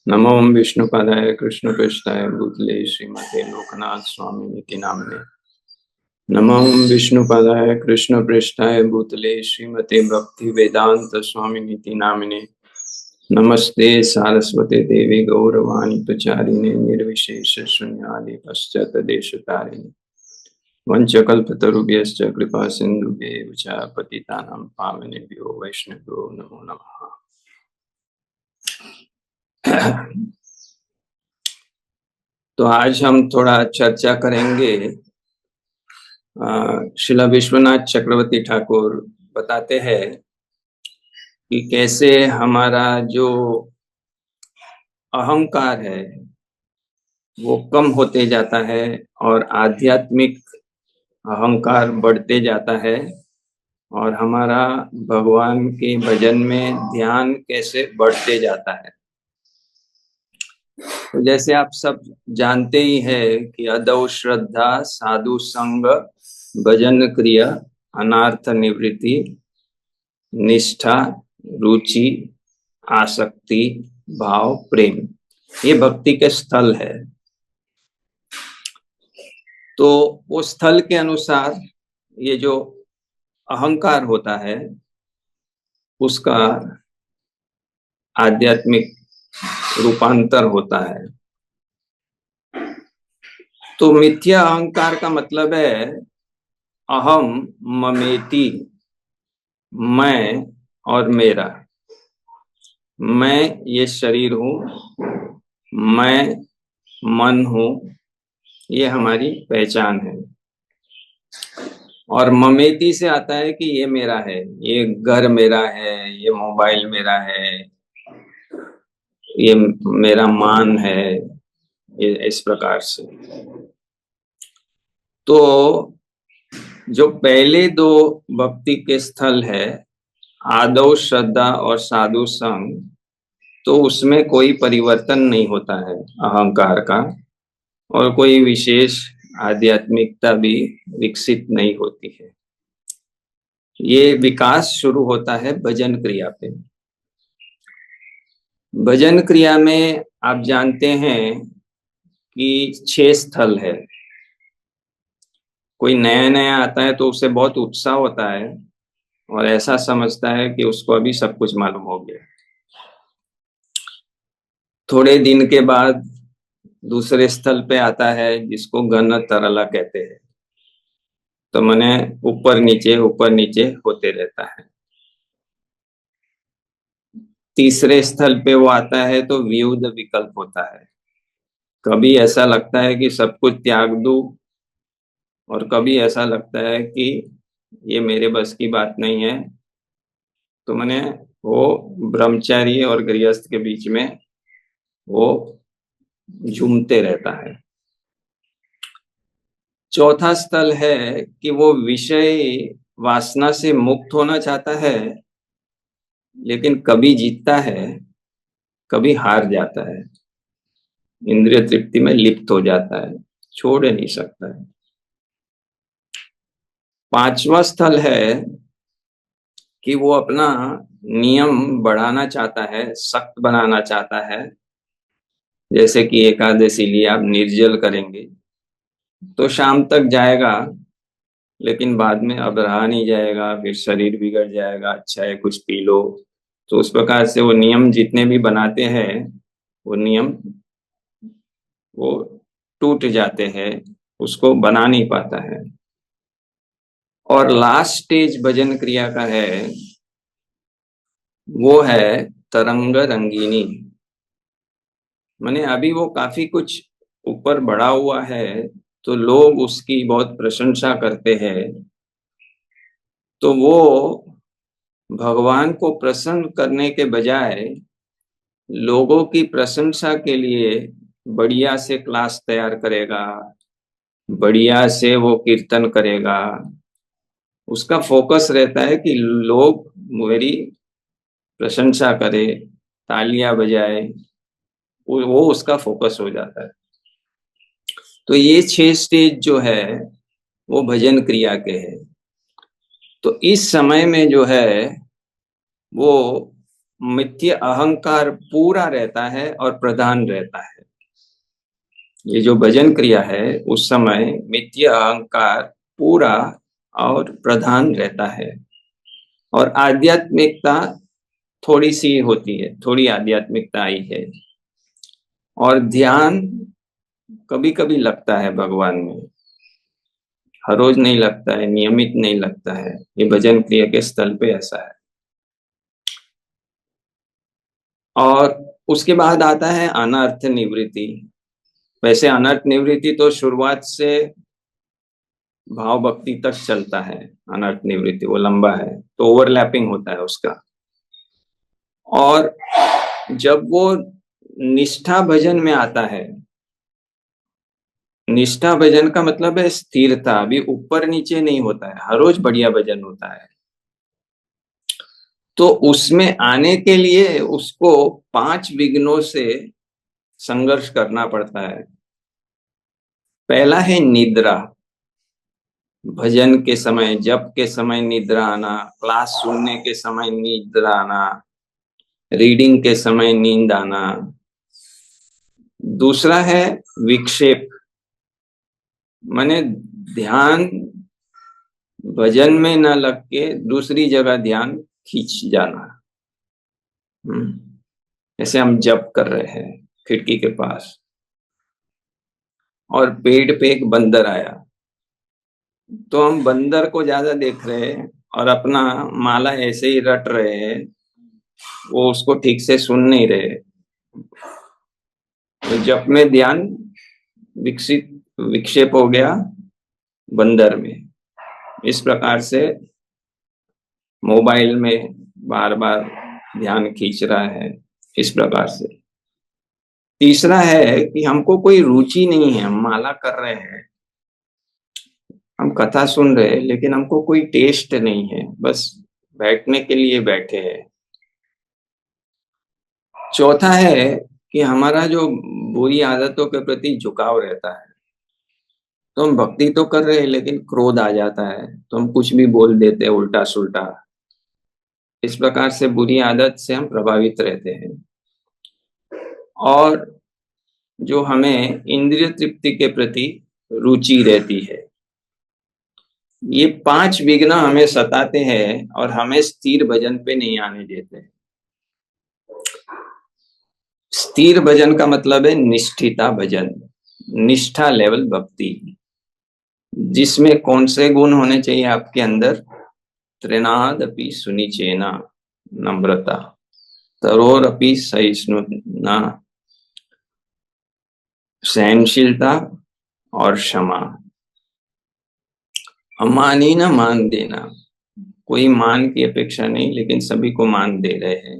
नमो विष्णुपादाय कृष्णपृष्ठाय भूतले श्रीमते लोकनाथ स्वामिनिति नामिने। नमो विष्णुपादाय कृष्णपृष्ठाय भूतले श्रीमते भक्ति वेदांत स्वामिनिति नामिने। नमस्ते सारस्वते देवी गौरवाणी प्रचारिणे निर्विशेष शून्यादि पश्चात देशतारिणे। वंशकल्पतरुभ्यश्च कृपा सिन्धुभ्येव च पतितानां पावनेभ्यो वैष्णवेभ्यो नमो नमः। तो आज हम थोड़ा चर्चा करेंगे। श्रील विश्वनाथ चक्रवर्ती ठाकुर बताते हैं कि कैसे हमारा जो अहंकार है वो कम होते जाता है और आध्यात्मिक अहंकार बढ़ते जाता है, और हमारा भगवान के भजन में ध्यान कैसे बढ़ते जाता है। तो जैसे आप सब जानते ही हैं कि अदौ श्रद्धा, साधु संग, भजन क्रिया, अनार्थ निवृत्ति, निष्ठा, रुचि, आसक्ति, भाव, प्रेम, ये भक्ति के स्थल है। तो वो स्थल के अनुसार ये जो अहंकार होता है उसका आध्यात्मिक रूपांतर होता है। तो मिथ्या अहंकार का मतलब है अहम ममेति, मैं और मेरा। मैं ये शरीर हूं, मैं मन हूं, ये हमारी पहचान है। और ममेती से आता है कि ये मेरा है, ये घर मेरा है, ये मोबाइल मेरा है, ये मेरा मान है, ये इस प्रकार से। तो जो पहले दो भक्ति के स्थल है, आदौ श्रद्धा और साधु संग, तो उसमें कोई परिवर्तन नहीं होता है अहंकार का, और कोई विशेष आध्यात्मिकता भी विकसित नहीं होती है। ये विकास शुरू होता है भजन क्रिया पे। भजन क्रिया में आप जानते हैं कि 6 स्थल है। कोई नया नया आता है तो उसे बहुत उत्साह होता है और ऐसा समझता है कि उसको अभी सब कुछ मालूम हो गया। थोड़े दिन के बाद दूसरे स्थल पे आता है जिसको घन तरला कहते हैं। तो मने ऊपर नीचे होते रहता है। तीसरे स्थल पे वो आता है तो व्यूध विकल्प होता है। कभी ऐसा लगता है कि सब कुछ त्याग दूं, और कभी ऐसा लगता है कि ये मेरे बस की बात नहीं है। तो मैंने वो ब्रह्मचारी और गृहस्थ के बीच में वो झूमते रहता है। चौथा स्थल है कि वो विषय वासना से मुक्त होना चाहता है, लेकिन कभी जीतता है, कभी हार जाता है, इंद्रिय तृप्ति में लिप्त हो जाता है, छोड़ नहीं सकता है। पांचवा स्थल है कि वो अपना नियम बढ़ाना चाहता है, सख्त बनाना चाहता है। जैसे कि एकादशी लिया, आप निर्जल करेंगे तो शाम तक जाएगा, लेकिन बाद में अब रहा नहीं जाएगा, फिर शरीर बिगड़ जाएगा, अच्छा है कुछ पी लो। तो उस प्रकार से वो नियम जितने भी बनाते हैं वो नियम वो टूट जाते हैं, उसको बना नहीं पाता है। और लास्ट स्टेज भजन क्रिया का है, वो है तरंग रंगीनी। माने अभी वो काफी कुछ ऊपर बढ़ा हुआ है तो लोग उसकी बहुत प्रशंसा करते हैं। तो वो भगवान को प्रसन्न करने के बजाय लोगों की प्रशंसा के लिए बढ़िया से क्लास तैयार करेगा, बढ़िया से वो कीर्तन करेगा। उसका फोकस रहता है कि लोग मेरी प्रशंसा करें, तालियां बजाए, वो उसका फोकस हो जाता है। तो ये 6 स्टेज जो है वो भजन क्रिया के हैं। तो इस समय में जो है वो मिथ्य अहंकार पूरा रहता है और प्रधान रहता है। ये जो भजन क्रिया है उस समय मिथ्य अहंकार पूरा और प्रधान रहता है, और आध्यात्मिकता थोड़ी सी होती है, थोड़ी आध्यात्मिकता आई है, और ध्यान कभी कभी लगता है भगवान में, हर रोज नहीं लगता है, नियमित नहीं लगता है। ये भजन क्रिया के स्थल पे ऐसा है। और उसके बाद आता है अनर्थ निवृत्ति। वैसे अनर्थ निवृत्ति तो शुरुआत से भाव भक्ति तक चलता है, अनर्थ निवृत्ति वो लंबा है, तो ओवरलैपिंग होता है उसका। और जब वो निष्ठा भजन में आता है, निष्ठा भजन का मतलब है स्थिरता, अभी ऊपर नीचे नहीं होता है, हर रोज बढ़िया भजन होता है। तो उसमें आने के लिए उसको 5 विघ्नों से संघर्ष करना पड़ता है। पहला है निद्रा, भजन के समय, जप के समय निद्रा आना, क्लास सुनने के समय निद्रा आना, रीडिंग के समय नींद आना। दूसरा है विक्षेप, माने ध्यान भजन में न लग के दूसरी जगह ध्यान खींच जाना। जैसे हम जप कर रहे हैं खिड़की के पास, और पेड़ पे एक बंदर आया, तो हम बंदर को ज्यादा देख रहे हैं और अपना माला ऐसे ही रट रहे हैं, वो उसको ठीक से सुन नहीं रहे। तो जप में ध्यान विक्षेप हो गया बंदर में। इस प्रकार से मोबाइल में बार बार ध्यान खींच रहा है, इस प्रकार से। तीसरा है कि हमको कोई रुचि नहीं है, हम माला कर रहे हैं, हम कथा सुन रहे हैं, लेकिन हमको कोई टेस्ट नहीं है, बस बैठने के लिए बैठे हैं। चौथा है कि हमारा जो बुरी आदतों के प्रति झुकाव रहता है, तो हम भक्ति तो कर रहे हैं लेकिन क्रोध आ जाता है, तो हम कुछ भी बोल देते हैं उल्टा सुल्टा। इस प्रकार से बुरी आदत से हम प्रभावित रहते हैं। और जो हमें इंद्रिय तृप्ति के प्रति रुचि रहती है, ये 5 विघ्न हमें सताते हैं और हमें स्थिर भजन पे नहीं आने देते। स्थिर भजन का मतलब है निष्ठिता भजन, निष्ठा लेवल भक्ति, जिसमें कौन से गुण होने चाहिए आपके अंदर? त्रिनादपि सुनिचेना, नम्रता, तरोरपि सहिष्णुता, सहनशीलता और क्षमा। अमानी न मान देना, कोई मान की अपेक्षा नहीं लेकिन सभी को मान दे रहे हैं।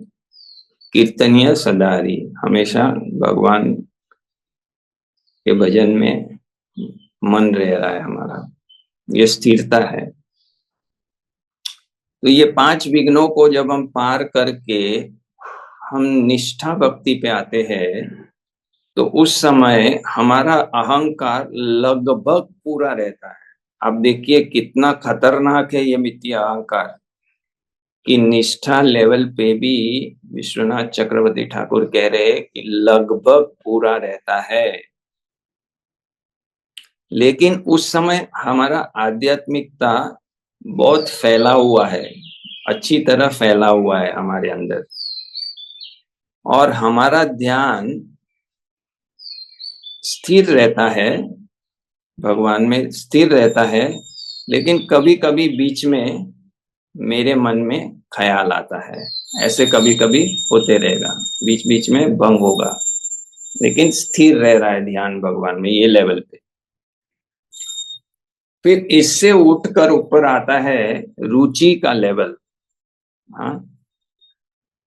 कीर्तनीय सदारी, हमेशा भगवान के भजन में मन रह रहा है हमारा, ये स्थिरता है। तो ये 5 विघ्नों को जब हम पार करके हम निष्ठा भक्ति पे आते हैं, तो उस समय हमारा अहंकार लगभग पूरा रहता है। आप देखिए कितना खतरनाक है ये मिथ्या अहंकार, कि निष्ठा लेवल पे भी विश्वनाथ चक्रवर्ती ठाकुर कह रहे हैं कि लगभग पूरा रहता है, लेकिन उस समय हमारा आध्यात्मिकता बहुत फैला हुआ है, अच्छी तरह फैला हुआ है हमारे अंदर, और हमारा ध्यान स्थिर रहता है, भगवान में स्थिर रहता है। लेकिन कभी कभी बीच में मेरे मन में ख्याल आता है, ऐसे कभी कभी होते रहेगा, बीच बीच में भंग होगा, लेकिन स्थिर रह रहा है ध्यान भगवान में, ये लेवल पे। फिर इससे उठकर ऊपर आता है रुचि का लेवल। हाँ,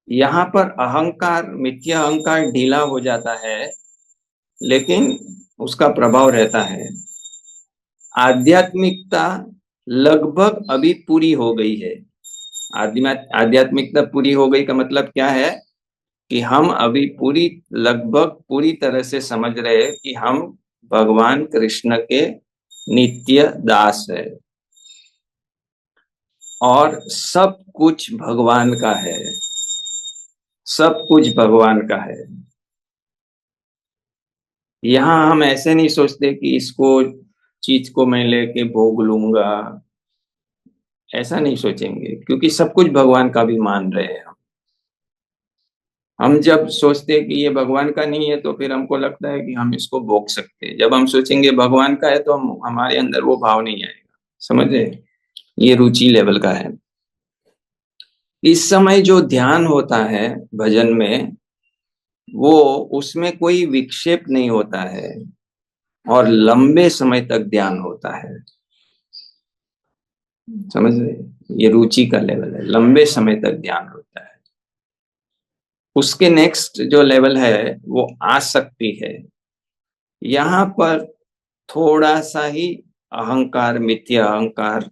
यहाँ पर अहंकार, मिथ्या अहंकार ढीला हो जाता है, लेकिन उसका प्रभाव रहता है। आध्यात्मिकता लगभग अभी पूरी हो गई है। आध्यात्मिकता पूरी हो गई का मतलब क्या है? कि हम अभी लगभग पूरी तरह से समझ रहे हैं कि हम भगवान कृष्ण के नित्य दास है और सब कुछ भगवान का है। सब कुछ भगवान का है। यहाँ हम ऐसे नहीं सोचते कि इसको चीज को मैं लेके भोग लूंगा, ऐसा नहीं सोचेंगे, क्योंकि सब कुछ भगवान का भी मान रहे हैं हम जब सोचते हैं कि ये भगवान का नहीं है तो फिर हमको लगता है कि हम इसको भोग सकते हैं। जब हम सोचेंगे भगवान का है तो हम हमारे अंदर वो भाव नहीं आएगा। समझ रहे? ये रुचि लेवल का है। इस समय जो ध्यान होता है भजन में, वो उसमें कोई विक्षेप नहीं होता है और लंबे समय तक ध्यान होता है। समझ रहे? ये रुचि का लेवल है, लंबे समय तक ध्यान होता है। उसके नेक्स्ट जो लेवल है वो आसक्ति है। यहाँ पर थोड़ा सा ही अहंकार, मिथ्या अहंकार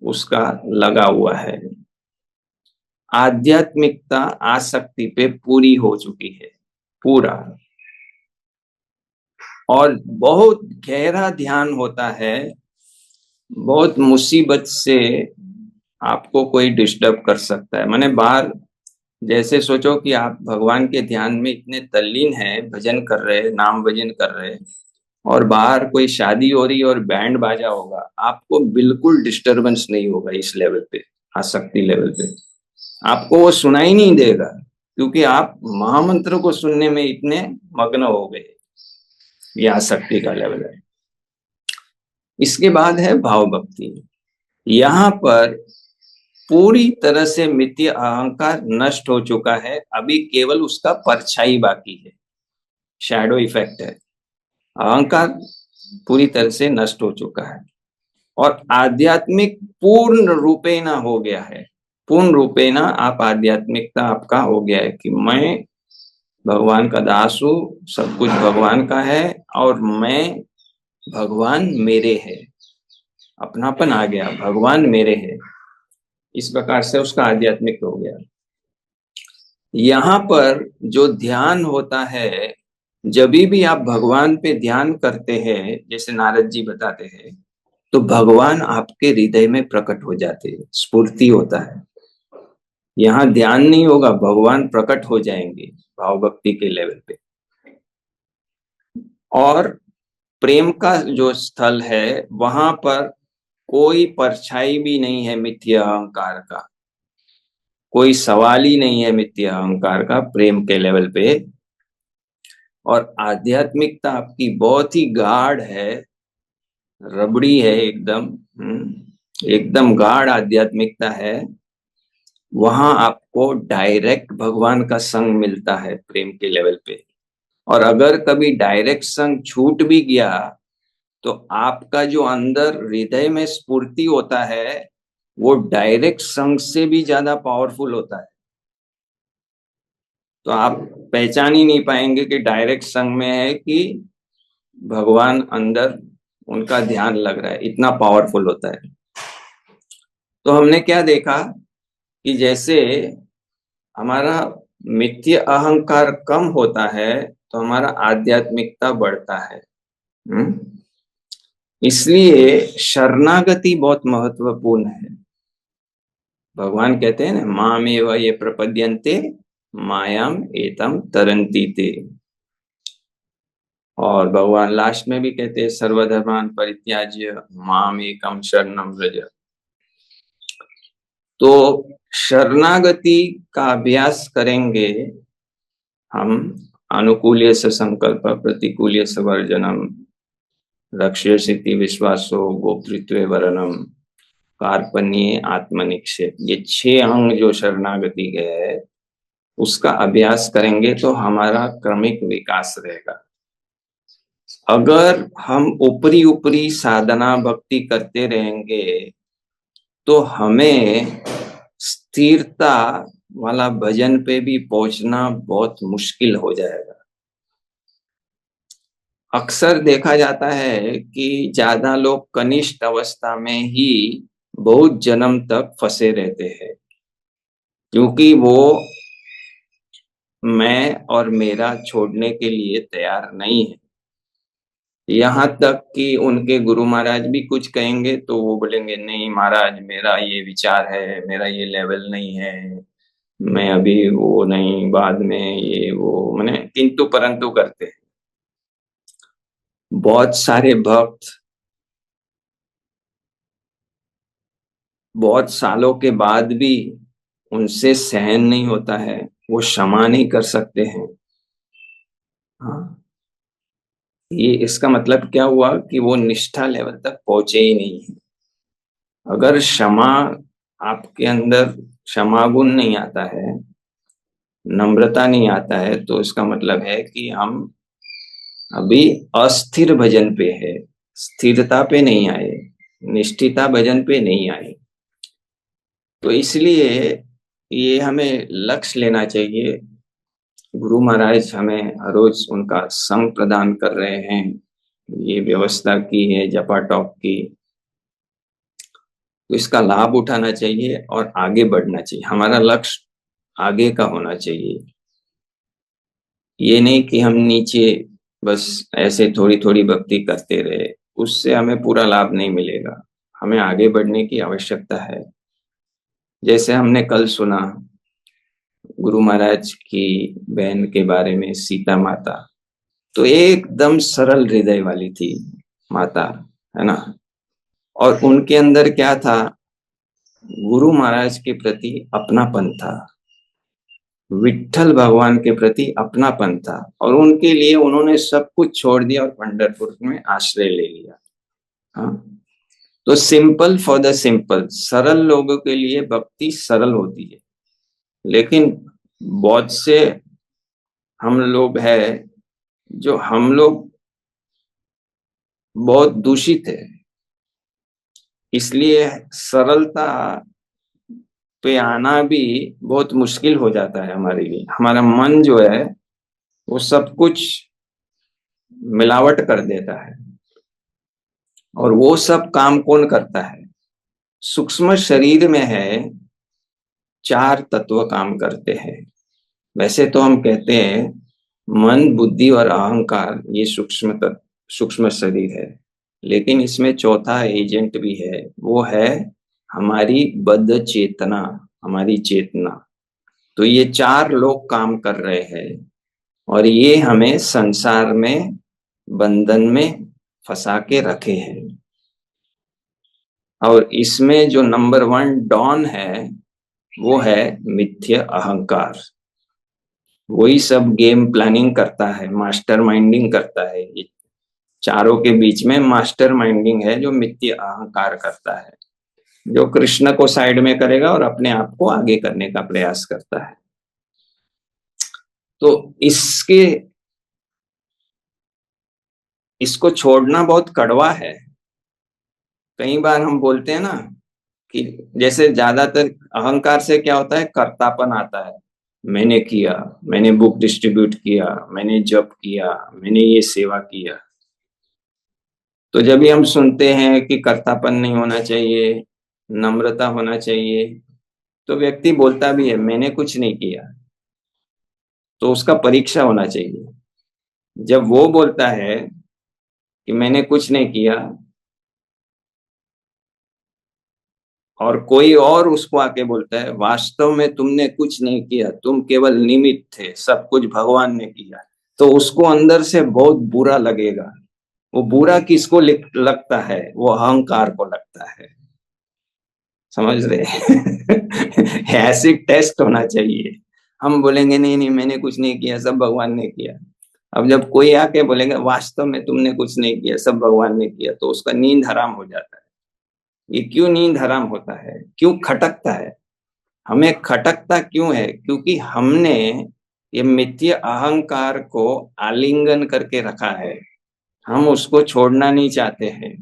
उसका लगा हुआ है। आध्यात्मिकता आसक्ति पे पूरी हो चुकी है, पूरा। और बहुत गहरा ध्यान होता है। बहुत मुसीबत से आपको कोई डिस्टर्ब कर सकता है। माने बाहर जैसे सोचो कि आप भगवान के ध्यान में इतने तल्लीन हैं, भजन कर रहे, नाम भजन कर रहे, और बाहर कोई शादी हो रही और बैंड बाजा होगा, आपको बिल्कुल डिस्टरबेंस नहीं होगा। इस लेवल पे, आसक्ति लेवल पे आपको वो सुनाई नहीं देगा, क्योंकि आप महामंत्र को सुनने में इतने मग्न हो गए। ये आसक्ति का लेवल है। इसके बाद है भाव भक्ति। यहाँ पर पूरी तरह से मिथ्या अहंकार नष्ट हो चुका है, अभी केवल उसका परछाई बाकी है, शैडो इफेक्ट है। अहंकार पूरी तरह से नष्ट हो चुका है और आध्यात्मिक पूर्ण रूपेणा हो गया है। पूर्ण रूपेणा आप आध्यात्मिकता आपका हो गया है कि मैं भगवान का दास हूँ, सब कुछ भगवान का है और मैं, भगवान मेरे है। अपनापन आ गया, भगवान मेरे है। इस प्रकार से उसका आध्यात्मिक हो गया। यहाँ पर जो ध्यान होता है, जब भी आप भगवान पे ध्यान करते हैं, जैसे नारद जी बताते हैं, तो भगवान आपके हृदय में प्रकट हो जाते हैं, स्फूर्ति होता है। यहाँ ध्यान नहीं होगा, भगवान प्रकट हो जाएंगे भाव भक्ति के लेवल पे। और प्रेम का जो स्थल है, वहां पर कोई परछाई भी नहीं है मिथ्या अहंकार का, कोई सवाल ही नहीं है मिथ्या अहंकार का प्रेम के लेवल पे। और आध्यात्मिकता आपकी बहुत ही गाढ़ है, रबड़ी है एकदम, एकदम गाढ़ आध्यात्मिकता है। वहां आपको डायरेक्ट भगवान का संग मिलता है प्रेम के लेवल पे। और अगर कभी डायरेक्ट संग छूट भी गया, तो आपका जो अंदर हृदय में स्फूर्ति होता है, वो डायरेक्ट संग से भी ज्यादा पावरफुल होता है। तो आप पहचान ही नहीं पाएंगे कि डायरेक्ट संग में है कि भगवान अंदर उनका ध्यान लग रहा है, इतना पावरफुल होता है। तो हमने क्या देखा कि जैसे हमारा मिथ्य अहंकार कम होता है तो हमारा आध्यात्मिकता बढ़ता है। इसलिए शरणागति बहुत महत्वपूर्ण है। भगवान कहते हैं ना, मामेव ये प्रपद्यन्ते मायाम एतम तरन्ति ते। और भगवान लास्ट में भी कहते हैं, सर्वधर्मान परित्याज्य माम एकम शरणम व्रज। तो शरणागति का अभ्यास करेंगे हम। अनुकूल्य से संकल्प, प्रतिकूल्य से वर्जनम, लक्ष्य सिद्धि विश्वासो, गोप्तृत्व वरणम, कार्पण्य आत्मनिक्षेप। ये 6 अंग जो शरणागति के है, उसका अभ्यास करेंगे तो हमारा क्रमिक विकास रहेगा। अगर हम ऊपरी ऊपरी साधना भक्ति करते रहेंगे तो हमें स्थिरता वाला भजन पे भी पहुंचना बहुत मुश्किल हो जाएगा। अक्सर देखा जाता है कि ज्यादा लोग कनिष्ठ अवस्था में ही बहुत जन्म तक फंसे रहते हैं, क्योंकि वो मैं और मेरा छोड़ने के लिए तैयार नहीं है। यहाँ तक कि उनके गुरु महाराज भी कुछ कहेंगे तो वो बोलेंगे, नहीं महाराज, मेरा ये विचार है, मेरा ये लेवल नहीं है, मैं अभी वो नहीं, बाद में ये वो, मैंने किंतु परंतु करते हैं। बहुत सारे भक्त बहुत सालों के बाद भी उनसे सहन नहीं होता है, वो क्षमा नहीं कर सकते हैं। हाँ, ये इसका मतलब क्या हुआ कि वो निष्ठा लेवल तक पहुंचे ही नहीं है। अगर क्षमा आपके अंदर क्षमा गुण नहीं आता है, नम्रता नहीं आता है, तो इसका मतलब है कि हम अभी अस्थिर भजन पे है, स्थिरता पे नहीं आए, निष्ठिता भजन पे नहीं आए। तो इसलिए ये हमें लक्ष्य लेना चाहिए। गुरु महाराज हमें हर रोज उनका संग प्रदान कर रहे हैं, ये व्यवस्था की है जपा टॉप की, तो इसका लाभ उठाना चाहिए और आगे बढ़ना चाहिए। हमारा लक्ष्य आगे का होना चाहिए, ये नहीं कि हम नीचे बस ऐसे थोड़ी थोड़ी भक्ति करते रहे, उससे हमें पूरा लाभ नहीं मिलेगा। हमें आगे बढ़ने की आवश्यकता है। जैसे हमने कल सुना गुरु महाराज की बहन के बारे में, सीता माता, तो एकदम सरल हृदय वाली थी माता, है ना। और उनके अंदर क्या था, गुरु महाराज के प्रति अपनापन था, विठल भगवान के प्रति अपनापन था, और उनके लिए उन्होंने सब कुछ छोड़ दिया और पंढरपुर में आश्रय ले लिया। हाँ, तो सिंपल फॉर द सिंपल, सरल लोगों के लिए भक्ति सरल होती है। लेकिन बहुत से हम लोग हैं जो हम लोग बहुत दूषित है, इसलिए सरलता पे आना भी बहुत मुश्किल हो जाता है हमारे लिए। हमारा मन जो है वो सब कुछ मिलावट कर देता है, और वो सब काम कौन करता है, सूक्ष्म शरीर में है चार तत्व काम करते हैं। वैसे तो हम कहते हैं मन, बुद्धि और अहंकार ये सूक्ष्म शरीर है, लेकिन इसमें चौथा एजेंट भी है, वो है हमारी बद्ध चेतना, हमारी चेतना। तो ये चार लोग काम कर रहे हैं, और ये हमें संसार में बंधन में फंसा के रखे हैं। और इसमें जो नंबर वन डॉन है वो है मिथ्य अहंकार। वही सब गेम प्लानिंग करता है, मास्टर माइंडिंग करता है। ये चारों के बीच में मास्टर माइंडिंग है जो मिथ्य अहंकार करता है, जो कृष्ण को साइड में करेगा और अपने आप को आगे करने का प्रयास करता है। तो इसको छोड़ना बहुत कड़वा है। कई बार हम बोलते हैं ना कि जैसे ज्यादातर अहंकार से क्या होता है, कर्तापन आता है। मैंने किया, मैंने बुक डिस्ट्रीब्यूट किया, मैंने जप किया, मैंने ये सेवा किया। तो जब भी हम सुनते हैं कि कर्तापन नहीं होना चाहिए, नम्रता होना चाहिए, तो व्यक्ति बोलता भी है मैंने कुछ नहीं किया, तो उसका परीक्षा होना चाहिए। जब वो बोलता है कि मैंने कुछ नहीं किया, और कोई और उसको आके बोलता है वास्तव में तुमने कुछ नहीं किया, तुम केवल निमित्त थे, सब कुछ भगवान ने किया, तो उसको अंदर से बहुत बुरा लगेगा। वो बुरा किसको लगता है, वो अहंकार को लगता है। समझ रहे ऐसे टेस्ट होना चाहिए। हम बोलेंगे नहीं नहीं मैंने कुछ नहीं किया, सब भगवान ने किया। अब जब कोई आके बोलेगा वास्तव में तुमने कुछ नहीं किया, सब भगवान ने किया, तो उसका नींद हराम हो जाता है। ये क्यों नींद हराम होता है, क्यों खटकता है, हमें खटकता क्यों है, क्योंकि हमने ये मिथ्य अहंकार को आलिंगन करके रखा है, हम उसको छोड़ना नहीं चाहते हैं।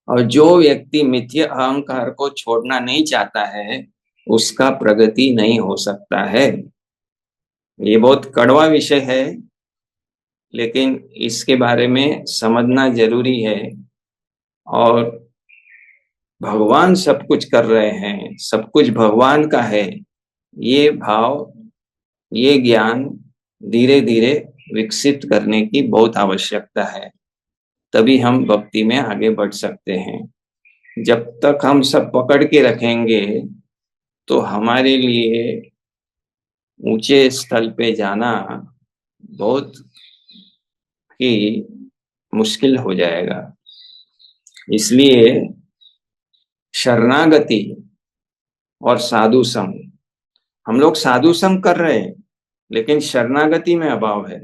और जो व्यक्ति मिथ्य अहंकार को छोड़ना नहीं चाहता है उसका प्रगति नहीं हो सकता है। ये बहुत कड़वा विषय है, लेकिन इसके बारे में समझना जरूरी है। और भगवान सब कुछ कर रहे हैं, सब कुछ भगवान का है, ये भाव, ये ज्ञान धीरे धीरे विकसित करने की बहुत आवश्यकता है, तभी हम भक्ति में आगे बढ़ सकते हैं। जब तक हम सब पकड़ के रखेंगे तो हमारे लिए ऊंचे स्थल पे जाना बहुत ही मुश्किल हो जाएगा। इसलिए शरणागति और साधु संग, हम लोग साधु संग कर रहे हैं लेकिन शरणागति में अभाव है।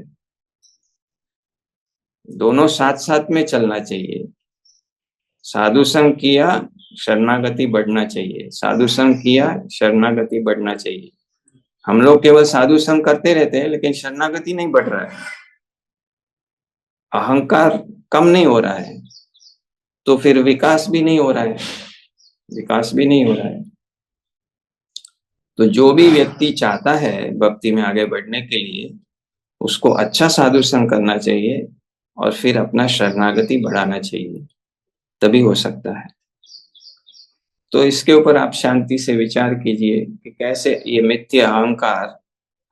दोनों साथ साथ में चलना चाहिए। साधु संग किया, शरणागति बढ़ना चाहिए, साधु संग किया, शरणागति बढ़ना चाहिए। हम लोग केवल साधु संग करते रहते हैं लेकिन शरणागति नहीं बढ़ रहा है, अहंकार कम नहीं हो रहा है, तो फिर विकास भी नहीं हो रहा है, विकास भी नहीं हो रहा है। तो जो भी व्यक्ति चाहता है भक्ति में आगे बढ़ने के लिए, उसको अच्छा साधु संग करना चाहिए और फिर अपना शरणागति बढ़ाना चाहिए, तभी हो सकता है। तो इसके ऊपर आप शांति से विचार कीजिए कि कैसे ये मिथ्या अहंकार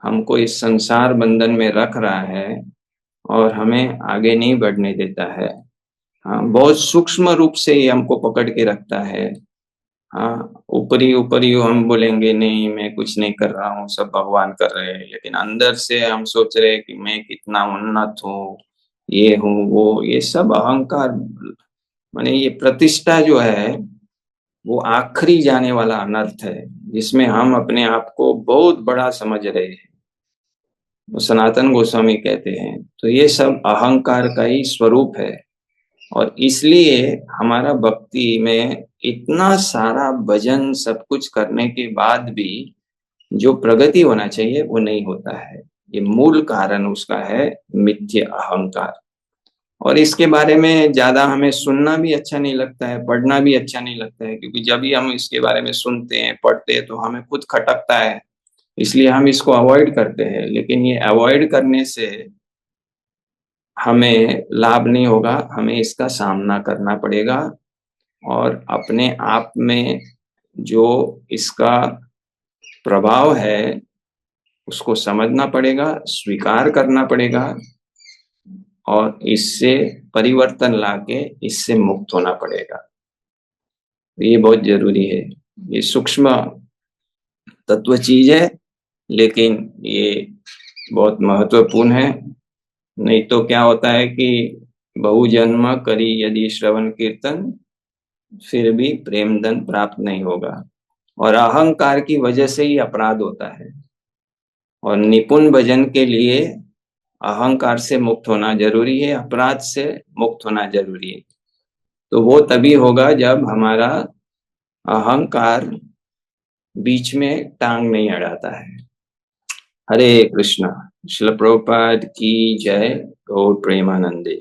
हमको इस संसार बंधन में रख रहा है और हमें आगे नहीं बढ़ने देता है। हाँ, बहुत सूक्ष्म रूप से ये हमको पकड़ के रखता है। हाँ, ऊपरी ऊपरी हम बोलेंगे नहीं मैं कुछ नहीं कर रहा हूँ, सब भगवान कर रहे हैं, लेकिन अंदर से हम सोच रहे हैं कि मैं कितना उन्नत हूँ, ये हूँ वो, ये सब अहंकार। माने ये प्रतिष्ठा जो है वो आखिरी जाने वाला अनर्थ है, जिसमें हम अपने आप को बहुत बड़ा समझ रहे हैं। वो सनातन गोस्वामी कहते हैं। तो ये सब अहंकार का ही स्वरूप है और इसलिए हमारा भक्ति में इतना सारा भजन सब कुछ करने के बाद भी जो प्रगति होना चाहिए वो नहीं होता है। ये मूल कारण उसका है मिथ्या अहंकार। और इसके बारे में ज्यादा हमें सुनना भी अच्छा नहीं लगता है, पढ़ना भी अच्छा नहीं लगता है, क्योंकि जब भी हम इसके बारे में सुनते हैं पढ़ते हैं तो हमें खुद खटकता है, इसलिए हम इसको अवॉइड करते हैं। लेकिन ये अवॉइड करने से हमें लाभ नहीं होगा, हमें इसका सामना करना पड़ेगा और अपने आप में जो इसका प्रभाव है उसको समझना पड़ेगा, स्वीकार करना पड़ेगा और इससे परिवर्तन लाके इससे मुक्त होना पड़ेगा। ये बहुत जरूरी है। ये सूक्ष्म तत्व चीज है लेकिन ये बहुत महत्वपूर्ण है। नहीं तो क्या होता है कि बहुजन्म करी यदि श्रवण कीर्तन, फिर भी प्रेम धन प्राप्त नहीं होगा। और अहंकार की वजह से ही अपराध होता है और निपुण भजन के लिए अहंकार से मुक्त होना जरूरी है, अपराध से मुक्त होना जरूरी है। तो वो तभी होगा जब हमारा अहंकार बीच में टांग नहीं अड़ाता है। हरे कृष्णा। श्रील प्रभुपाद की जय। गौर प्रेमानंदे।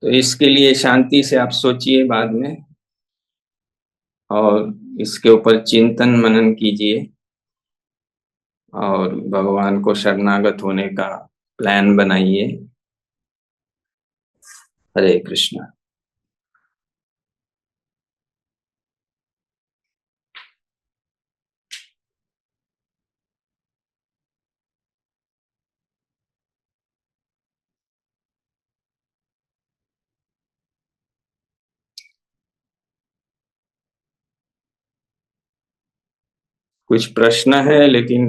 तो इसके लिए शांति से आप सोचिए बाद में और इसके ऊपर चिंतन मनन कीजिए और भगवान को शरणागत होने का प्लान बनाइए। हरे कृष्णा। कुछ प्रश्न है लेकिन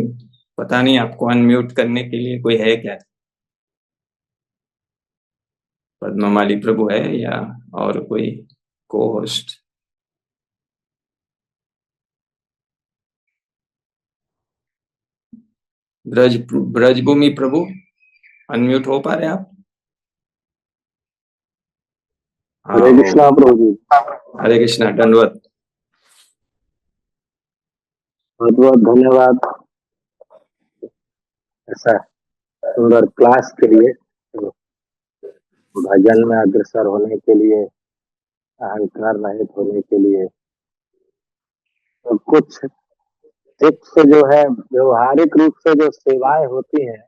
पता नहीं आपको अनम्यूट करने के लिए कोई है क्या? पद्ममाली प्रभु है या और कोई को होस्ट? ब्रजभूमि प्रभु अनम्यूट हो पा रहे आप? हरे कृष्णा प्रभु जी। हरे कृष्णा। दंडवत। बहुत बहुत धन्यवाद ऐसा सुंदर क्लास के लिए, तो भजन में अग्रसर होने के लिए, अहंकार रहित होने के लिए। तो कुछ टिप्स जो है व्यवहारिक रूप से जो सेवाएं होती हैं,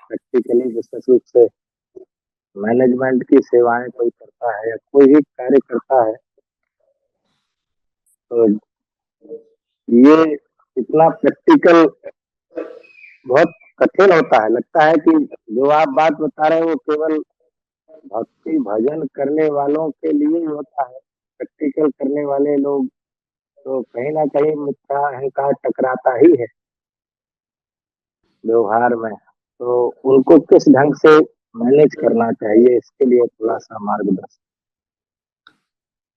प्रैक्टिकली विशेष रूप से मैनेजमेंट की सेवाएं कोई करता है या कोई भी कार्य करता है, तो ये इतना प्रैक्टिकल बहुत कठिन होता है। लगता है कि जो आप बात बता रहे हैं वो केवल भक्ति भजन करने वालों के लिए ही होता है। प्रैक्टिकल करने वाले लोग तो कहीं ना कहीं मिथ्या अहंकार टकराता ही है व्यवहार में। तो उनको किस ढंग से मैनेज करना चाहिए, इसके लिए थोड़ा सा मार्गदर्शन।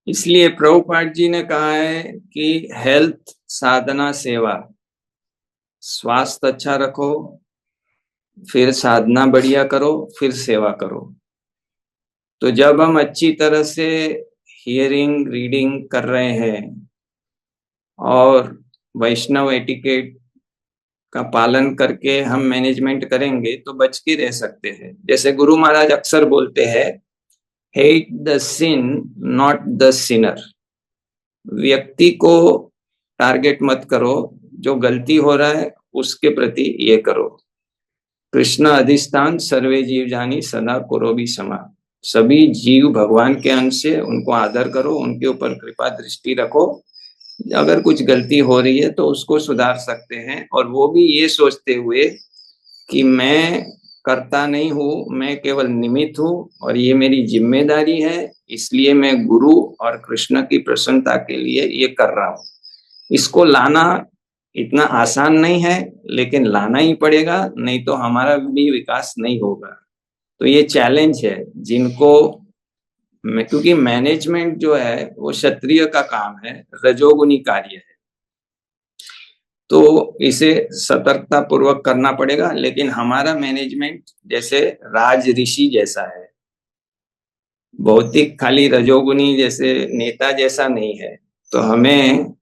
इसलिए प्रभुपाद जी ने कहा है कि हेल्थ साधना सेवा, स्वास्थ्य अच्छा रखो, फिर साधना बढ़िया करो, फिर सेवा करो। तो जब हम अच्छी तरह से हियरिंग रीडिंग कर रहे हैं और वैष्णव एटिकेट का पालन करके हम मैनेजमेंट करेंगे तो बच के रह सकते हैं। जैसे गुरु महाराज अक्सर बोलते हैं, hate the sin not the sinner. व्यक्ति को टारगेट मत करो, जो गलती हो रहा है उसके प्रति ये करो। कृष्ण अधिष्ठान सर्वे जीव जानी सदा कुरो भी समा। सभी जीव भगवान के अंश से, उनको आदर करो, उनके ऊपर कृपा दृष्टि रखो। अगर कुछ गलती हो रही है तो उसको सुधार सकते हैं, और वो भी ये सोचते हुए कि मैं करता नहीं हूं, मैं केवल निमित्त हूं और ये मेरी जिम्मेदारी है, इसलिए मैं गुरु और कृष्ण की प्रसन्नता के लिए ये कर रहा हूं। इसको लाना इतना आसान नहीं है, लेकिन लाना ही पड़ेगा, नहीं तो हमारा भी विकास नहीं होगा। तो ये चैलेंज है जिनको, क्योंकि मैनेजमेंट जो है वो क्षत्रिय का काम है, रजोगुनी कार्य है, तो इसे सतर्कता पूर्वक करना पड़ेगा। लेकिन हमारा मैनेजमेंट जैसे राज ऋषि जैसा है, भौतिक खाली रजोगुनी जैसे नेता जैसा नहीं है। तो हमें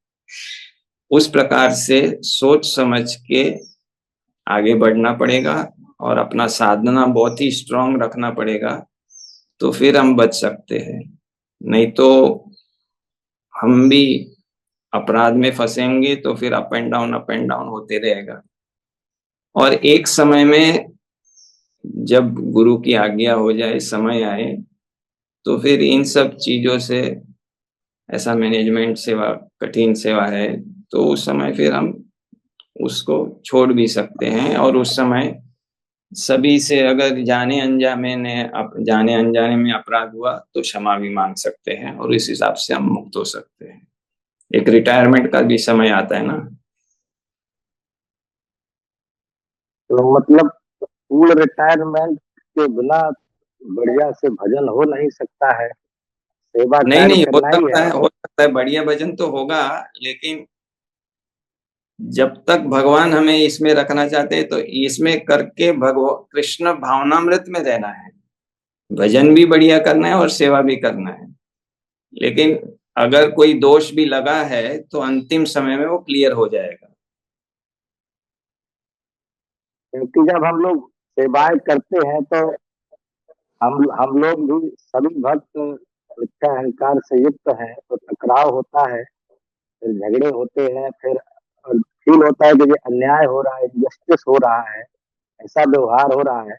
उस प्रकार से सोच समझ के आगे बढ़ना पड़ेगा और अपना साधना बहुत ही स्ट्रांग रखना पड़ेगा, तो फिर हम बच सकते हैं। नहीं तो हम भी अपराध में फंसेंगे, तो फिर अप एंड डाउन होते रहेगा। और एक समय में जब गुरु की आज्ञा हो जाए, समय आए, तो फिर इन सब चीजों से, ऐसा मैनेजमेंट सेवा कठिन सेवा है, तो उस समय फिर हम उसको छोड़ भी सकते हैं। और उस समय सभी से अगर जाने अनजाने में अपराध हुआ तो क्षमा भी मांग सकते हैं, और इस हिसाब से हम मुक्त हो सकते हैं। एक रिटायरमेंट का भी समय आता है ना। तो मतलब पूर्ण रिटायरमेंट के बिना बढ़िया से भजन हो नहीं सकता है, सेवा नहीं कार्य नहीं, करना ही है। हो सकता है बढ़िया भजन तो होगा, लेकिन जब तक भगवान हमें इसमें रखना चाहते हैं तो इसमें करके भगवान कृष्ण भावनामृत में रहना है। भजन भी बढ़िया करना है और सेवा भी करना है, लेकिन अगर कोई दोष भी लगा है तो अंतिम समय में वो क्लियर हो जाएगा। क्योंकि जब हम लोग सेवाएं करते हैं तो हम लोग भी सभी भक्त मिथ्या अहंकार से युक्त हैं, तो टकराव होता है, फिर झगड़े होते हैं, फिर फील होता है कि ये अन्याय हो रहा है, इनजस्टिस हो रहा है, ऐसा व्यवहार हो रहा है,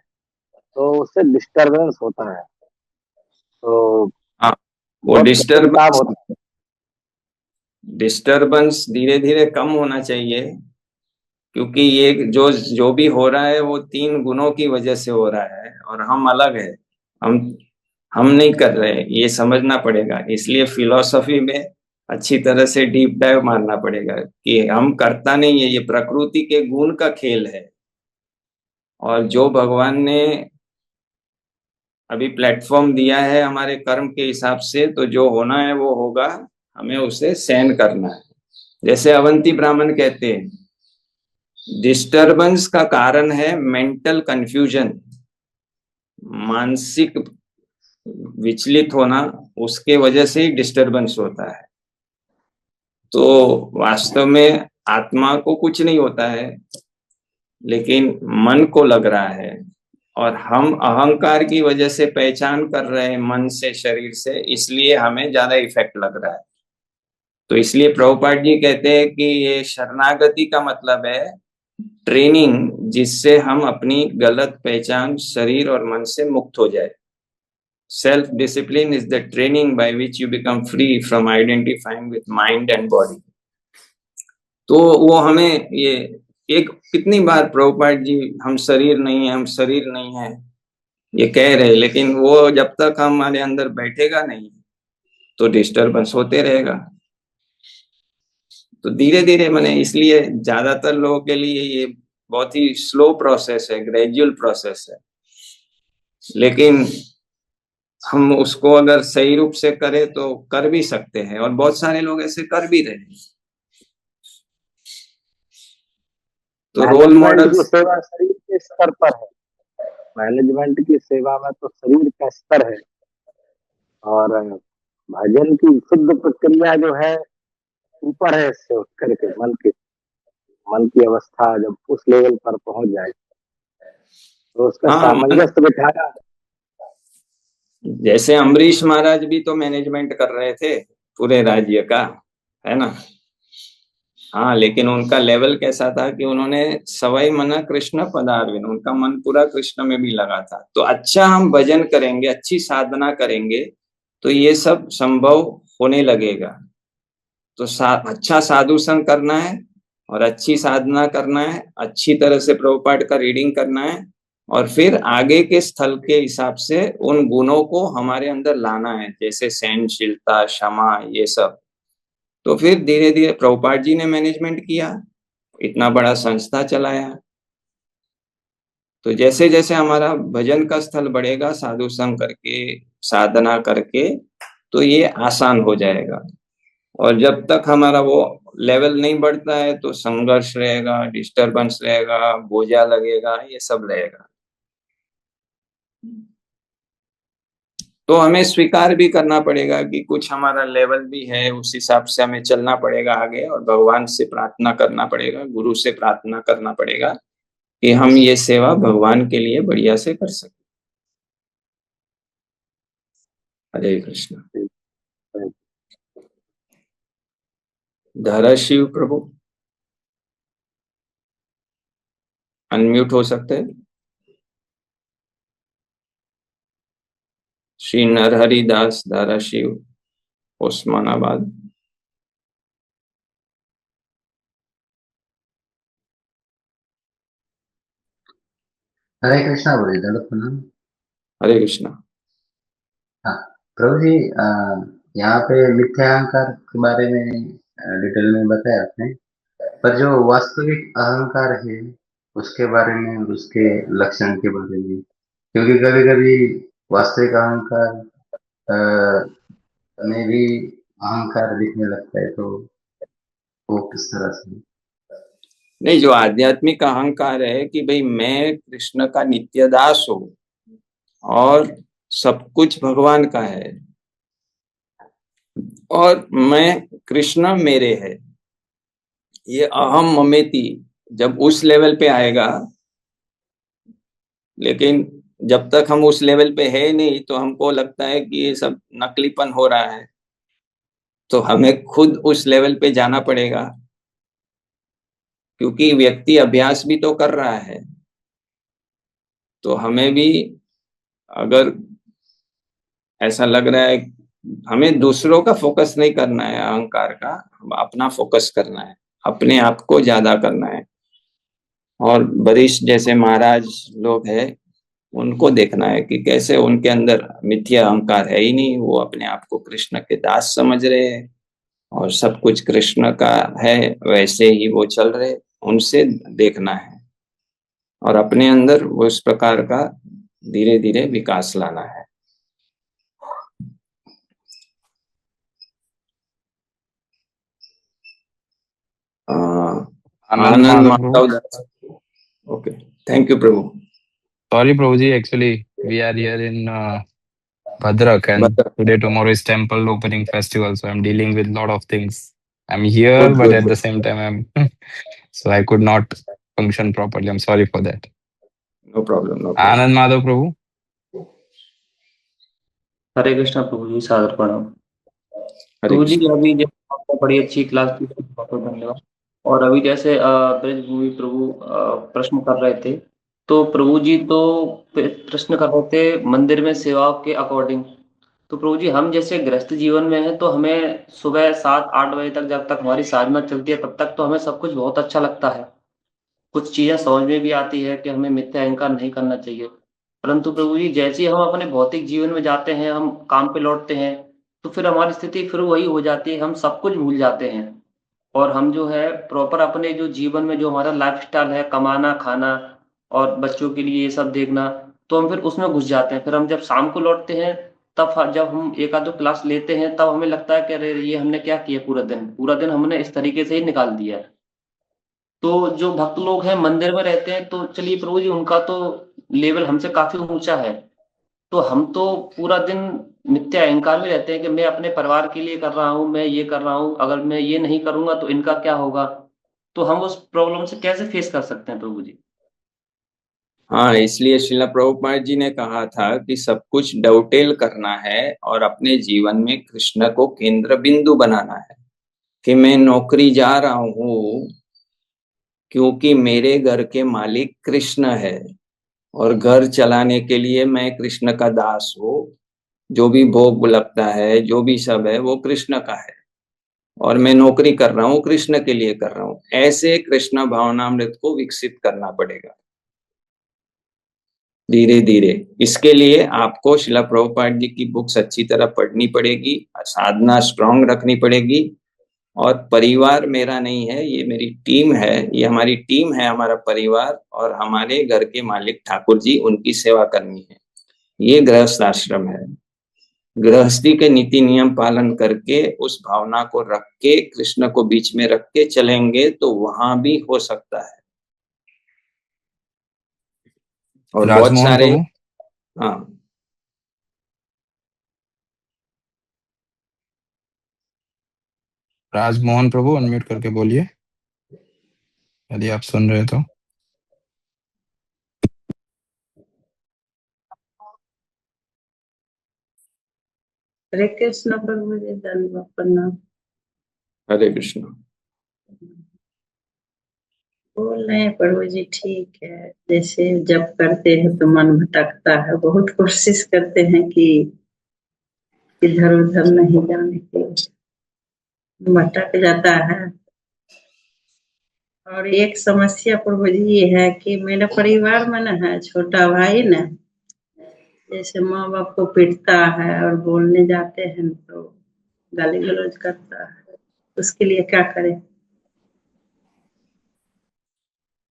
तो उससे डिस्टरबेंस होता है। तो हाँ, वो बहुत कठिन काम होता है। डिस्टरबेंस धीरे धीरे कम होना चाहिए, क्योंकि ये जो जो भी हो रहा है वो तीन गुणों की वजह से हो रहा है, और हम अलग है। हम हम नहीं कर रहे, ये समझना पड़ेगा। इसलिए फिलॉसफी में अच्छी तरह से डीप डाइव मारना पड़ेगा कि हम करता नहीं है, ये प्रकृति के गुण का खेल है। और जो भगवान ने अभी प्लेटफॉर्म दिया है हमारे कर्म के हिसाब से, तो जो होना है वो होगा, हमें उसे सहन करना है। जैसे अवंती ब्राह्मण कहते हैं, डिस्टरबेंस का कारण है मेंटल कंफ्यूजन, मानसिक विचलित होना, उसके वजह से ही डिस्टरबेंस होता है। तो वास्तव में आत्मा को कुछ नहीं होता है, लेकिन मन को लग रहा है, और हम अहंकार की वजह से पहचान कर रहे हैं मन से, शरीर से, इसलिए हमें ज्यादा इफेक्ट लग रहा है। तो इसलिए प्रभुपाद जी कहते हैं कि ये शरणागति का मतलब है ट्रेनिंग, जिससे हम अपनी गलत पहचान शरीर और मन से मुक्त हो जाए। Self discipline is the training by which you become free from identifying with mind and body. तो वो हमें ये, एक कितनी बार प्रभुपाद जी, हम शरीर नहीं है, हम शरीर नहीं है, ये कह रहे, लेकिन वो जब तक हमारे अंदर बैठेगा नहीं तो डिस्टरबेंस होते रहेगा। तो धीरे धीरे, मैंने इसलिए ज्यादातर लोगों के लिए ये बहुत ही स्लो प्रोसेस है, ग्रेजुअल प्रोसेस है, लेकिन हम उसको अगर सही रूप से करें तो कर भी सकते हैं, और बहुत सारे लोग ऐसे कर भी रहे हैं। तो रोल मैनेजमेंट की मॉडल्स। सेवा शरीर के स्तर पर है। मैनेजमेंट की सेवा में तो शरीर का स्तर है, और भजन की शुद्ध प्रक्रिया जो है ऊपर है, इससे उठ करके मन की अवस्था जब उस लेवल पर पहुंच जाए तो उसका हाँ, सामंजस्य बिठाना। जैसे अम्बरीश महाराज भी तो मैनेजमेंट कर रहे थे पूरे राज्य का, है ना। हाँ, लेकिन उनका लेवल कैसा था कि उन्होंने सवई मना कृष्ण पदारविन, उनका मन पूरा कृष्ण में भी लगा था। तो अच्छा हम भजन करेंगे, अच्छी साधना करेंगे, तो ये सब संभव होने लगेगा। तो अच्छा साधु संग करना है, और अच्छी साधना करना है, अच्छी तरह से प्रभुपाद का रीडिंग करना है, और फिर आगे के स्थल के हिसाब से उन गुणों को हमारे अंदर लाना है, जैसे सहनशीलता, क्षमा, ये सब। तो फिर धीरे धीरे प्रभुपाद जी ने मैनेजमेंट किया, इतना बड़ा संस्था चलाया। तो जैसे जैसे हमारा भजन का स्थल बढ़ेगा, साधु संग करके, साधना करके, तो ये आसान हो जाएगा। और जब तक हमारा वो लेवल नहीं बढ़ता है तो संघर्ष रहेगा, डिस्टरबेंस रहेगा, बोझा लगेगा, ये सब रहेगा। तो हमें स्वीकार भी करना पड़ेगा कि कुछ हमारा लेवल भी है, उस हिसाब से हमें चलना पड़ेगा आगे, और भगवान से प्रार्थना करना पड़ेगा, गुरु से प्रार्थना करना पड़ेगा कि हम ये सेवा भगवान के लिए बढ़िया से कर सकें। हरे कृष्ण। धारा शिव प्रभु अनम्यूट हो सकते हैं। श्री नरहरि दास धारा शिव, ओस्मानाबाद। हरे कृष्णा बोलिए दंडवत प्रणाम। हरे कृष्णा। हाँ प्रभु जी, यहाँ पे मिथ्या अहंकार के बारे में डिटेल में बताया आपने, पर जो वास्तविक अहंकार है उसके बारे में और उसके लक्षण के बारे में, क्योंकि कभी कभी वास्तविक अहंकार में भी अहंकार दिखने लगता है, तो वो किस तरह से? नहीं, जो आध्यात्मिक अहंकार है कि भाई मैं कृष्ण का नित्य दास हूं और सब कुछ भगवान का है, और मैं कृष्ण मेरे है, ये अहम ममेति जब उस लेवल पे आएगा। लेकिन जब तक हम उस लेवल पे है नहीं तो हमको लगता है कि ये सब नकलीपन हो रहा है, तो हमें खुद उस लेवल पे जाना पड़ेगा, क्योंकि व्यक्ति अभ्यास भी तो कर रहा है। तो हमें भी, अगर ऐसा लग रहा है, हमें दूसरों का फोकस नहीं करना है, अहंकार का, अपना फोकस करना है, अपने आप को ज्यादा करना है। और वरिष्ठ जैसे महाराज लोग हैं, उनको देखना है कि कैसे उनके अंदर मिथ्या अहंकार है ही नहीं, वो अपने आप को कृष्ण के दास समझ रहे हैं, और सब कुछ कृष्ण का है, वैसे ही वो चल रहे, उनसे देखना है, और अपने अंदर वो इस प्रकार का धीरे धीरे विकास लाना है। Anand Anand Madhav Prabhu. Madhav. Okay, thank you Prabhu. Sorry, Prabhuji. Actually, we are here in Bhadrak, and बता। today, tomorrow is temple opening festival. So I'm dealing with a lot of things. I'm here, good but good at the good. same time, I'm so I could not function properly. I'm sorry for that. No problem, no problem. Anand Madhav Prabhu. Hare Krishna Prabhu ji, सादर प्रणाम। हरे प्रभु जी, कृष्ण। अभी जैसे आपने बड़ी अच्छी class की, बहुत बहुत धन्यवाद। और अभी जैसे ब्रजभूमि प्रभु प्रश्न कर रहे थे, तो प्रभु जी तो प्रश्न कर रहे थे मंदिर में सेवा के अकॉर्डिंग। तो प्रभु जी, हम जैसे गृहस्थ जीवन में हैं तो हमें सुबह 7-8 बजे तक, जब तक हमारी साधना चलती है तब तक तो हमें सब कुछ बहुत अच्छा लगता है। कुछ चीजें समझ में भी आती है कि हमें मिथ्या अहंकार नहीं करना चाहिए। परंतु प्रभु जी जैसे ही हम अपने भौतिक जीवन में जाते हैं, हम काम पे लौटते हैं, तो फिर हमारी स्थिति फिर वही हो जाती है, हम सब कुछ भूल जाते हैं और हम जो है प्रॉपर अपने जो जीवन में जो हमारा लाइफस्टाइल है, कमाना, खाना और बच्चों के लिए ये सब देखना, तो हम फिर उसमें घुस जाते हैं। फिर हम जब शाम को लौटते हैं, तब जब हम एक आध दो क्लास लेते हैं, तब हमें लगता है कि अरे ये हमने क्या किया, पूरा दिन हमने इस तरीके से ही निकाल दिया है। तो जो भक्त लोग हैं मंदिर में रहते हैं, तो चलिए प्रभु जी उनका तो लेवल हमसे काफी ऊंचा है। तो हम तो पूरा दिन मिथ्या अहंकार में रहते हैं कि मैं अपने परिवार के लिए कर रहा हूँ, मैं ये कर रहा हूँ, अगर मैं ये नहीं करूंगा तो इनका क्या होगा। तो हम उस प्रॉब्लम से कैसे फेस कर सकते हैं प्रभु जी? हाँ, इसलिए श्रीला प्रभुपाद जी ने कहा था कि सब कुछ डवटेल करना है और अपने जीवन में कृष्ण को केंद्र बिंदु बनाना है। कि मैं नौकरी जा रहा हूँ क्योंकि मेरे घर के मालिक कृष्ण है और घर चलाने के लिए मैं कृष्ण का दास हूँ। जो भी भोग लगता है, जो भी सब है, वो कृष्ण का है और मैं नौकरी कर रहा हूँ, कृष्ण के लिए कर रहा हूँ। ऐसे कृष्ण भावनामृत को विकसित करना पड़ेगा धीरे धीरे। इसके लिए आपको शिला प्रभुपाद जी की बुक्स अच्छी तरह पढ़नी पड़ेगी, साधना स्ट्रांग रखनी पड़ेगी। और परिवार मेरा नहीं है, ये मेरी टीम है, ये हमारी टीम है, हमारा परिवार, और हमारे घर के मालिक ठाकुर जी, उनकी सेवा करनी है। ये गृहस्थ आश्रम है। गृहस्थी के नीति नियम पालन करके उस भावना को रख के, कृष्ण को बीच में रख के चलेंगे तो वहां भी हो सकता है। और बहुत राजमोहन सारे, प्रभु, हाँ, राजमोहन प्रभु अनम्यूट करके बोलिए यदि आप सुन रहे तो। हरे कृष्ण प्रभु जी, धन्यवाद, प्रणाम। हरे कृष्ण। बोल रहे हैं प्रभु जी, ठीक है। जैसे जब करते हैं तो मन भटकता है, बहुत कोशिश करते हैं कि इधर उधर नहीं जाने के, भटक जाता है। और एक समस्या प्रभु जी ये है कि मेरा परिवार में न है, छोटा भाई न, जैसे माँ बाप को पीटता है और बोलने जाते हैं तो गाली गलौज करता है, उसके लिए क्या करें?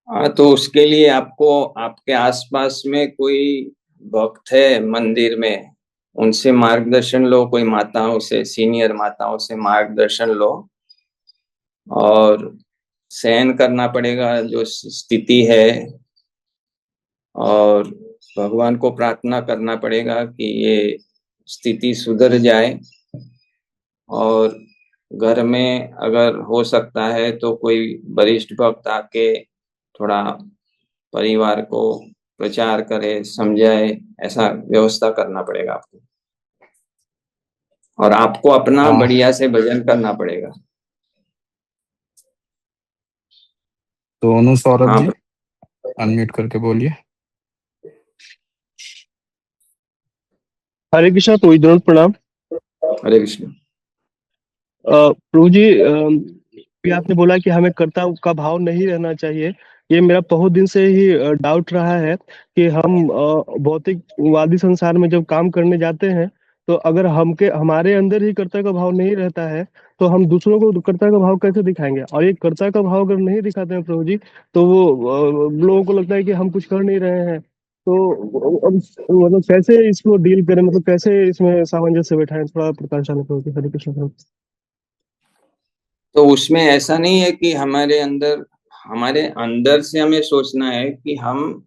हाँ, तो उसके लिए आपको आपके आसपास में कोई भक्त है मंदिर में, उनसे मार्गदर्शन लो। कोई माताओं से, सीनियर माताओं से मार्गदर्शन लो और सहन करना पड़ेगा जो स्थिति है, और भगवान को प्रार्थना करना पड़ेगा कि ये स्थिति सुधर जाए। और घर में अगर हो सकता है तो कोई वरिष्ठ भक्त आके थोड़ा परिवार को प्रचार करे, समझाए, ऐसा व्यवस्था करना पड़ेगा आपको। और आपको अपना बढ़िया से भजन करना पड़ेगा। तो अनु सौरभ हाँ, जी अनम्यूट करके बोलिए। हरे कृष्णा प्रभु जी, प्रणाम। हरे कृष्ण। प्रभु जी, भी आपने बोला कि हमें कर्ता का भाव नहीं रहना चाहिए। ये मेरा बहुत दिन से ही डाउट रहा है कि हम भौतिकवादी संसार में जब काम करने जाते हैं तो अगर हमारे अंदर ही कर्ता का भाव नहीं रहता है तो हम दूसरों को कर्ता का भाव कैसे दिखाएंगे? और ये कर्ता का भाव अगर नहीं दिखाते हैं प्रभु जी, तो वो लोगों को लगता है कि हम कुछ कर नहीं रहे हैं। तो अब मतलब कैसे इसको डील करें, मतलब कैसे इसमें सामंजस्य बैठाएं? थोड़ा प्रकाश डालें प्रभु जी। हरे कृष्ण प्रभु। तो उसमें ऐसा नहीं है कि हमारे अंदर से हमें सोचना है कि हम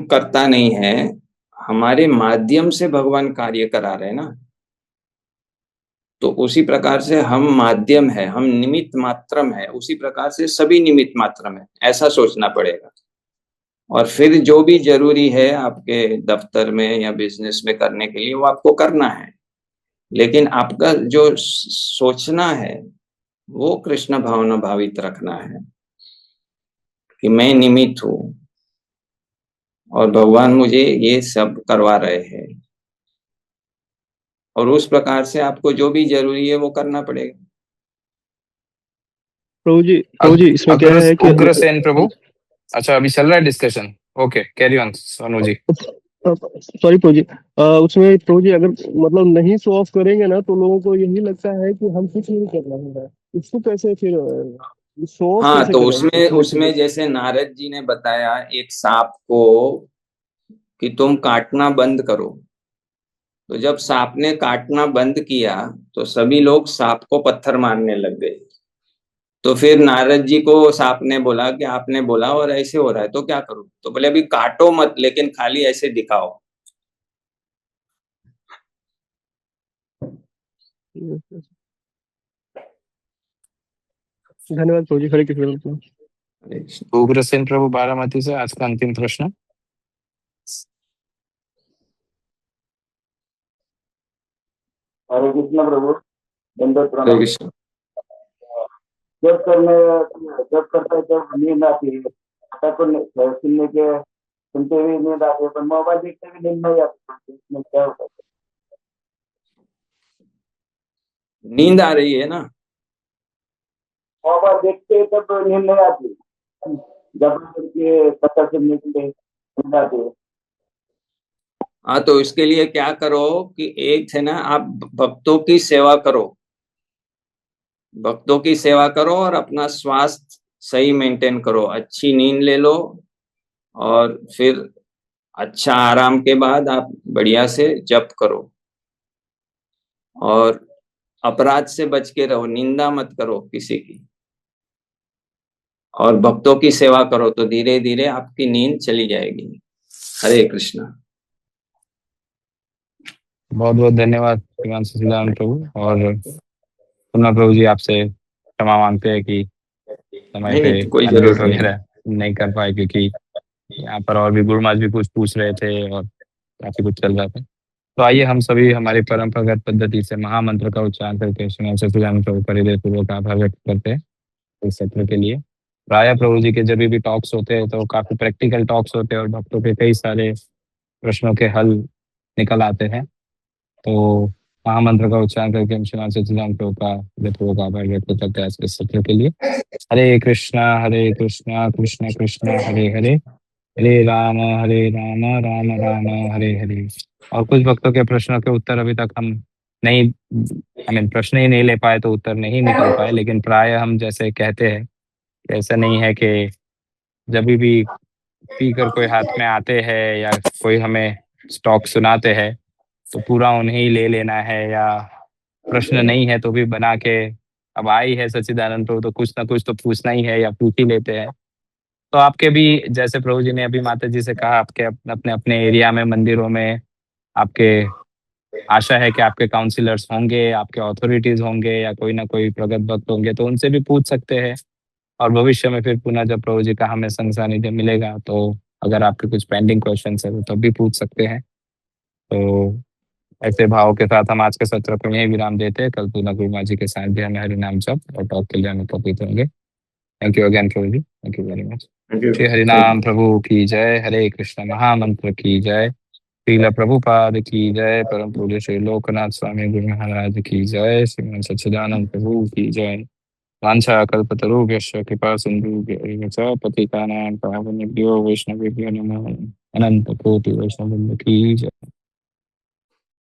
करता नहीं है, हमारे माध्यम से भगवान कार्य करा रहे हैं ना। तो उसी प्रकार से हम माध्यम है, हम निमित्त मात्रम है, उसी प्रकार से सभी निमित्त मात्रम है, ऐसा सोचना पड़ेगा। और फिर जो भी जरूरी है आपके दफ्तर में या बिजनेस में करने के लिए, वो आपको करना है। लेकिन आपका जो सोचना है वो कृष्ण भावना भावित रखना है कि मैं निमित्त हूं और भगवान मुझे ये सब करवा रहे हैं। और उस प्रकार से आपको जो भी जरूरी है वो करना पड़ेगा। प्रभु जी इसमें क्या है कि उग्रसेन प्रभु, अच्छा अभी चल रहा है discussion, okay, carry on Sonu ji. Sorry Prabhu ji, उसमें प्रभु जी अगर मतलब नहीं शो ऑफ करेंगे ना तो लोगों को यही लगता है कि हम कुछ नहीं कर रहे हैं। इसको कैसे फिर शो ऑफ हाँ, कैसे तो करें उसमें इतने उसमें जैसे नारद जी ने बताया एक सांप को कि तुम काटना बंद करो, तो जब सांप ने काटना बंद किया तो सभी लोग सांप को पत्थर मारने लग गए। तो फिर नारद जी को सांप ने बोला कि आपने बोला और ऐसे हो रहा है तो क्या करूं? तो बोले अभी काटो मत, लेकिन खाली ऐसे दिखाओ। धन्यवाद प्रभु जी, हरे कृष्ण। उग्रसेन प्रभु बारामती से आज का अंतिम प्रश्न। हरे कृष्ण प्रभु, दंडवत हरे प्रणाम। कृष्ण। जब करता है जब नींद आती है, सुनते हुए नींद आती है, पर मोबाइल देखते हुए नींद नहीं आती, इसमें क्या होता है? नींद आ रही है ना? मोबाइल देखते हैं तब नींद नहीं आती, जब करके कथा सुनने के लिए नींद आती है। हाँ, तो इसके लिए क्या करो कि एक है ना, आप भक्तों की सेवा करो, भक्तों की सेवा करो और अपना स्वास्थ्य सही मेंटेन करो, अच्छी नींद ले लो और फिर अच्छा आराम के बाद आप बढ़िया से जप करो और अपराध से बच के रहो, निंदा मत करो किसी की, और भक्तों की सेवा करो तो धीरे धीरे आपकी नींद चली जाएगी। हरे कृष्णा। बहुत बहुत धन्यवाद श्रीमान सच्चिदानंद प्रभु। और पुनः प्रभु जी आपसे क्षमा मांगते हैं कि समय नहीं पे नहीं, कोई अनम्यूट जरूरत नहीं। वगैरह नहीं कर पाए, क्योंकि यहाँ पर और भी गुरुमाज भी कुछ पूछ रहे थे और काफी कुछ चल रहा था। तो आइए हम सभी हमारी परंपरागत पद्धति से महामंत्र का उच्चारण करके श्रीमान सच्चिदानंद प्रभु पर हृदय पूर्वक आभार व्यक्त करते हैं इस सत्र के लिए। प्रायः प्रभु जी के जब भी टॉक्स होते हैं तो काफी प्रैक्टिकल टॉक्स होते हैं और भक्तों के कई सारे प्रश्नों के हल निकल आते हैं। तो महामंत्र का उच्चारण करके हम श्रीमान सच्चिदानंद प्रभु का हृदयपूर्वक आभार व्यक्त करते हैं आज के सत्र के लिए। हरे कृष्णा कृष्ण कृष्ण हरे हरे, हरे राम राम राम हरे हरे। और कुछ भक्तों के प्रश्नों के उत्तर अभी तक हम नहीं, प्रश्न ही नहीं ले पाए तो उत्तर नहीं निकल पाए, लेकिन प्राय हम जैसे कहते हैं कि ऐसा नहीं है कि जब भी स्पीकर कोई हाथ में आते हैं या कोई हमें स्टॉक सुनाते हैं तो पूरा उन्हें ही ले लेना है, या प्रश्न नहीं है तो भी बना के अब आई है सच्चिदानंद प्रभु तो कुछ ना कुछ तो पूछना ही है या पूछ ही लेते हैं। तो आपके भी जैसे प्रभु जी ने अभी माता जी से कहा, आपके अपने अपने एरिया में मंदिरों में आपके आशा है कि आपके काउंसिलर्स होंगे, आपके अथॉरिटीज होंगे या कोई ना कोई प्रगत भक्त होंगे, तो उनसे भी पूछ सकते हैं। और भविष्य में फिर पुनः जब प्रभु जी का हमें संग सानिध्य मिलेगा तो अगर आपके कुछ पेंडिंग क्वेश्चन है तो तब भी पूछ सकते हैं। तो ऐसे भाव के साथ हम आज के सत्र को यही विराम देते हैं। कल पुनः गुरुमा जी के सानिध्य में हरि नाम जप और टॉक के लिए हम उपस्थित होंगे। Thank you again Prabhu ji, thank you very much. Shri Harinam Prabhu की जय, हरे कृष्ण महामंत्र की जय, श्रील प्रभुपाद की जय, परम पूज्य श्री लोकनाथ स्वामी गुरु महाराज की जय, श्रीमान सच्चिदानंद प्रभु की जय। वांछा कल्पतरुभ्यश्च कृपा सिन्धुभ्यश्च पतितानां पावनेभ्यो वैष्णवेभ्यो नमः। अनंत कोटि वैष्णव की जय।